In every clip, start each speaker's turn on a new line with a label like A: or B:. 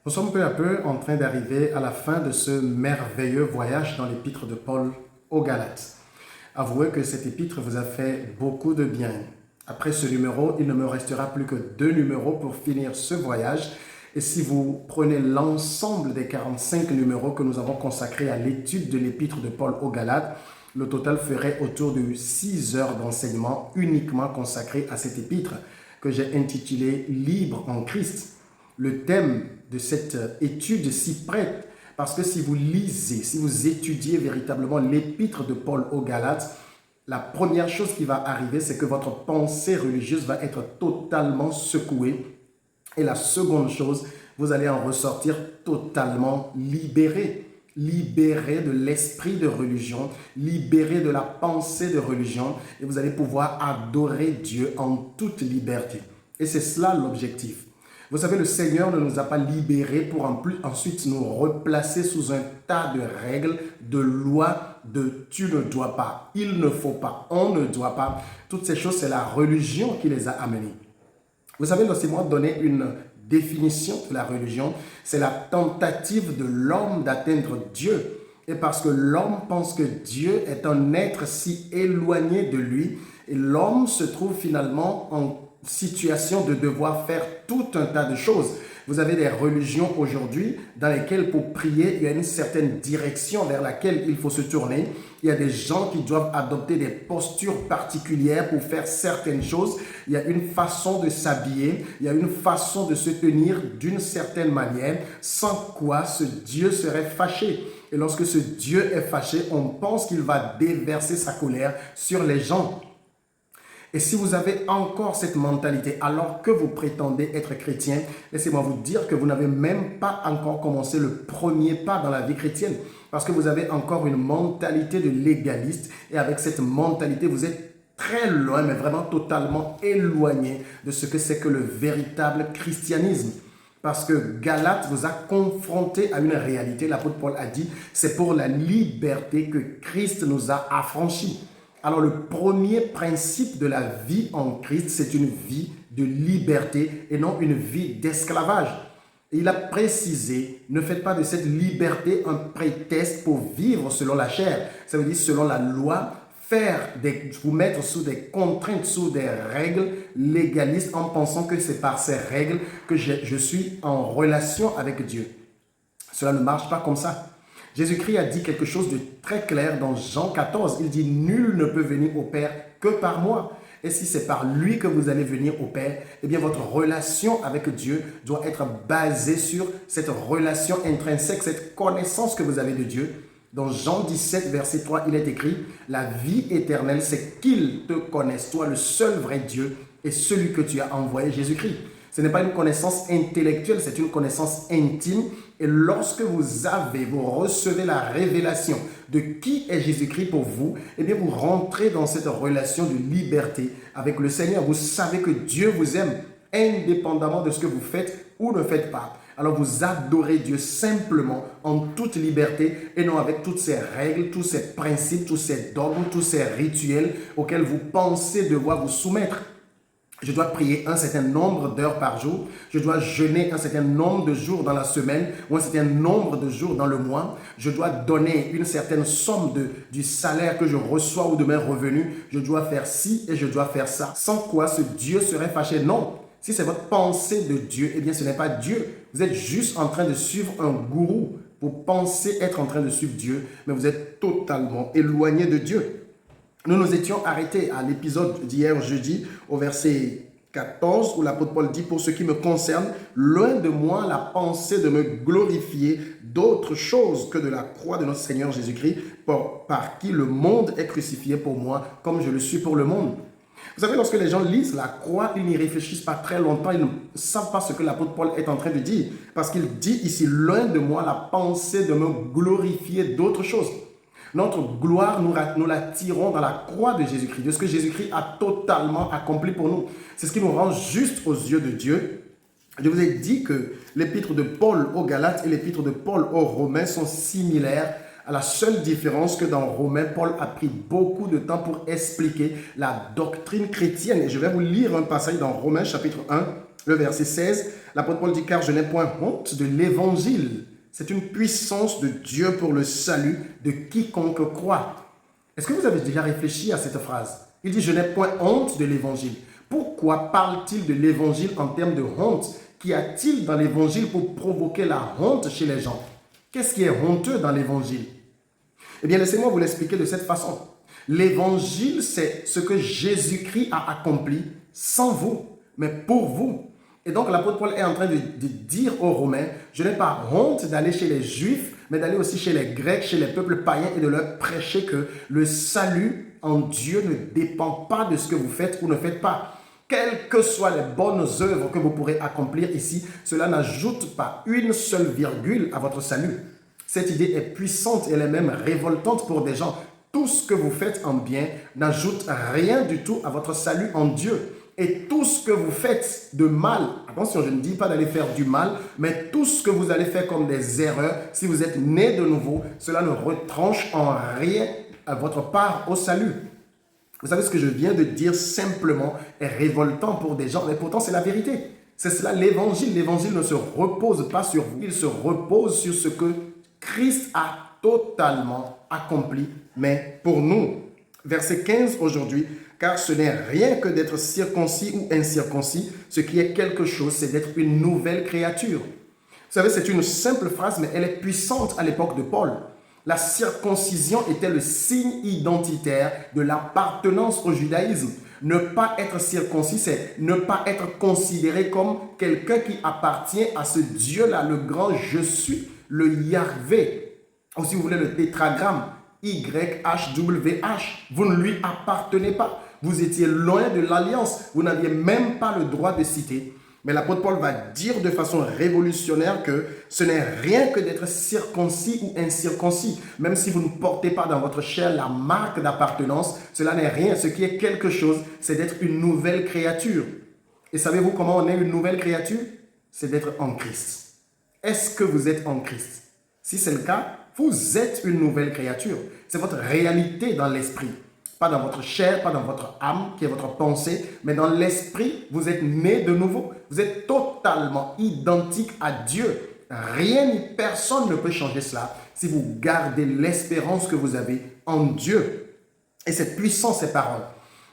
A: Nous sommes peu à peu en train d'arriver à la fin de ce merveilleux voyage dans l'épître de Paul aux Galates. Avouez que cet épître vous a fait beaucoup de bien. Après ce numéro, il ne me restera plus que 2 numéros pour finir ce voyage. Et si vous prenez l'ensemble des 45 numéros que nous avons consacrés à l'étude de l'épître de Paul aux Galates, le total ferait autour de 6 heures d'enseignement uniquement consacrées à cet épître que j'ai intitulé « Libre en Christ ». Le thème de cette étude s'y prête parce que si vous lisez, si vous étudiez véritablement l'épître de Paul aux Galates, la première chose qui va arriver, c'est que votre pensée religieuse va être totalement secouée. Et la seconde chose, vous allez en ressortir totalement libéré. Libéré de l'esprit de religion, libéré de la pensée de religion, et vous allez pouvoir adorer Dieu en toute liberté. Et c'est cela l'objectif. Vous savez, le Seigneur ne nous a pas libérés pour ensuite nous replacer sous un tas de règles, de lois, de tu ne dois pas, il ne faut pas, on ne doit pas. Toutes ces choses, c'est la religion qui les a amenées. Vous savez, laissez-moi donner une définition de la religion. C'est la tentative de l'homme d'atteindre Dieu. Et parce que l'homme pense que Dieu est un être si éloigné de lui, et l'homme se trouve finalement en situation de devoir faire tout un tas de choses. Vous avez des religions aujourd'hui dans lesquelles pour prier, il y a une certaine direction vers laquelle il faut se tourner. Il y a des gens qui doivent adopter des postures particulières pour faire certaines choses. Il y a une façon de s'habiller, il y a une façon de se tenir d'une certaine manière, sans quoi ce Dieu serait fâché. Et lorsque ce Dieu est fâché, on pense qu'il va déverser sa colère sur les gens. Et si vous avez encore cette mentalité alors que vous prétendez être chrétien, laissez-moi vous dire que vous n'avez même pas encore commencé le premier pas dans la vie chrétienne parce que vous avez encore une mentalité de légaliste et avec cette mentalité, vous êtes très loin, mais vraiment totalement éloigné de ce que c'est que le véritable christianisme. Parce que Galate vous a confronté à une réalité. L'apôtre Paul a dit, c'est pour la liberté que Christ nous a affranchis. Alors le premier principe de la vie en Christ, c'est une vie de liberté et non une vie d'esclavage. Et il a précisé, ne faites pas de cette liberté un prétexte pour vivre selon la chair. Ça veut dire selon la loi, vous mettre sous des contraintes, sous des règles légalistes en pensant que c'est par ces règles que je suis en relation avec Dieu. Cela ne marche pas comme ça. Jésus-Christ a dit quelque chose de très clair dans Jean 14. Il dit « Nul ne peut venir au Père que par moi ». Et si c'est par lui que vous allez venir au Père, eh bien votre relation avec Dieu doit être basée sur cette relation intrinsèque, cette connaissance que vous avez de Dieu. Dans Jean 17, verset 3, il est écrit « La vie éternelle, c'est qu'ils te connaissent, toi le seul vrai Dieu et celui que tu as envoyé, Jésus-Christ ». Ce n'est pas une connaissance intellectuelle, c'est une connaissance intime. Et lorsque vous recevez la révélation de qui est Jésus-Christ pour vous, eh bien vous rentrez dans cette relation de liberté avec le Seigneur. Vous savez que Dieu vous aime indépendamment de ce que vous faites ou ne faites pas. Alors vous adorez Dieu simplement en toute liberté et non avec toutes ces règles, tous ces principes, tous ces dogmes, tous ces rituels auxquels vous pensez devoir vous soumettre. Je dois prier un certain nombre d'heures par jour. Je dois jeûner un certain nombre de jours dans la semaine ou un certain nombre de jours dans le mois. Je dois donner une certaine somme du salaire que je reçois ou de mes revenus. Je dois faire ci et je dois faire ça. Sans quoi ce Dieu serait fâché. Non. Si c'est votre pensée de Dieu, eh bien ce n'est pas Dieu. Vous êtes juste en train de suivre un gourou. Vous pensez être en train de suivre Dieu, mais vous êtes totalement éloigné de Dieu. Nous nous étions arrêtés à l'épisode d'hier jeudi au verset 14 où l'apôtre Paul dit « Pour ce qui me concerne, loin de moi la pensée de me glorifier d'autre chose que de la croix de notre Seigneur Jésus-Christ par qui le monde est crucifié pour moi comme je le suis pour le monde. » Vous savez, lorsque les gens lisent la croix, ils n'y réfléchissent pas très longtemps, ils ne savent pas ce que l'apôtre Paul est en train de dire. Parce qu'il dit ici « Loin de moi la pensée de me glorifier d'autre chose ». Notre gloire, nous la tirons dans la croix de Jésus-Christ, de ce que Jésus-Christ a totalement accompli pour nous. C'est ce qui nous rend juste aux yeux de Dieu. Je vous ai dit que l'épître de Paul aux Galates et l'épître de Paul aux Romains sont similaires, à la seule différence que dans Romains, Paul a pris beaucoup de temps pour expliquer la doctrine chrétienne. Et je vais vous lire un passage dans Romains chapitre 1, Le verset 16, l'apôtre Paul dit, car je n'ai point honte de l'évangile. C'est une puissance de Dieu pour le salut de quiconque croit. Est-ce que vous avez déjà réfléchi à cette phrase? Il dit, je n'ai point honte de l'évangile. Pourquoi parle-t-il de l'évangile en termes de honte? Qu'y a-t-il dans l'évangile pour provoquer la honte chez les gens? Qu'est-ce qui est honteux dans l'évangile? Eh bien, laissez-moi vous l'expliquer de cette façon. L'évangile, c'est ce que Jésus-Christ a accompli sans vous, mais pour vous. Et donc, l'apôtre Paul est en train de dire aux Romains, je n'ai pas honte d'aller chez les Juifs, mais d'aller aussi chez les Grecs, chez les peuples païens et de leur prêcher que le salut en Dieu ne dépend pas de ce que vous faites ou ne faites pas. Quelles que soient les bonnes œuvres que vous pourrez accomplir ici, cela n'ajoute pas une seule virgule à votre salut. Cette idée est puissante et elle est même révoltante pour des gens. Tout ce que vous faites en bien n'ajoute rien du tout à votre salut en Dieu. Et tout ce que vous faites de mal, attention, je ne dis pas d'aller faire du mal, mais tout ce que vous allez faire comme des erreurs, si vous êtes né de nouveau, cela ne retranche en rien à votre part au salut. Vous savez, ce que je viens de dire simplement est révoltant pour des gens, mais pourtant c'est la vérité. C'est cela l'évangile. L'évangile ne se repose pas sur vous, il se repose sur ce que Christ a totalement accompli, mais pour nous. Verset 15 aujourd'hui, car ce n'est rien que d'être circoncis ou incirconcis, ce qui est quelque chose, c'est d'être une nouvelle créature. Vous savez, c'est une simple phrase, mais elle est puissante à l'époque de Paul. La circoncision était le signe identitaire de l'appartenance au judaïsme. Ne pas être circoncis, c'est ne pas être considéré comme quelqu'un qui appartient à ce Dieu-là, le grand je suis, le Yahvé. Ou si vous voulez le tétragramme, YHWH. Vous ne lui appartenez pas. Vous étiez loin de l'alliance. Vous n'aviez même pas le droit de citer. Mais l'apôtre Paul va dire de façon révolutionnaire que ce n'est rien que d'être circoncis ou incirconcis. Même si vous ne portez pas dans votre chair la marque d'appartenance, cela n'est rien. Ce qui est quelque chose, c'est d'être une nouvelle créature. Et savez-vous comment on est une nouvelle créature? C'est d'être en Christ. Est-ce que vous êtes en Christ? Si c'est le cas, vous êtes une nouvelle créature. C'est votre réalité dans l'esprit. Pas dans votre chair, pas dans votre âme, qui est votre pensée, mais dans l'esprit, vous êtes né de nouveau. Vous êtes totalement identique à Dieu. Rien ni personne ne peut changer cela si vous gardez l'espérance que vous avez en Dieu. Et cette puissance, ces paroles.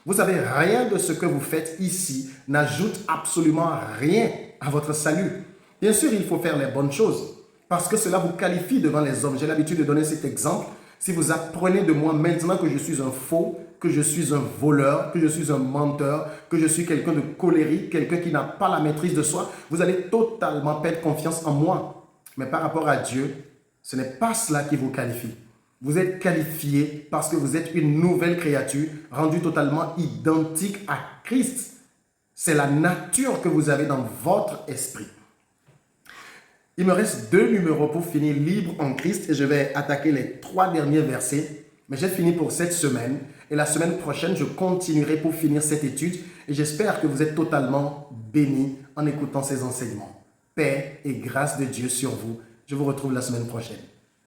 A: Vous savez, rien de ce que vous faites ici n'ajoute absolument rien à votre salut. Bien sûr, il faut faire les bonnes choses parce que cela vous qualifie devant les hommes. J'ai l'habitude de donner cet exemple. Si vous apprenez de moi maintenant que je suis un faux, que je suis un voleur, que je suis un menteur, que je suis quelqu'un de colérique, quelqu'un qui n'a pas la maîtrise de soi, vous allez totalement perdre confiance en moi. Mais par rapport à Dieu, ce n'est pas cela qui vous qualifie. Vous êtes qualifié parce que vous êtes une nouvelle créature rendue totalement identique à Christ. C'est la nature que vous avez dans votre esprit. Il me reste 2 numéros pour finir libre en Christ et je vais attaquer les 3 derniers versets. Mais j'ai fini pour cette semaine et la semaine prochaine, je continuerai pour finir cette étude et j'espère que vous êtes totalement bénis en écoutant ces enseignements. Paix et grâce de Dieu sur vous. Je vous retrouve la semaine prochaine.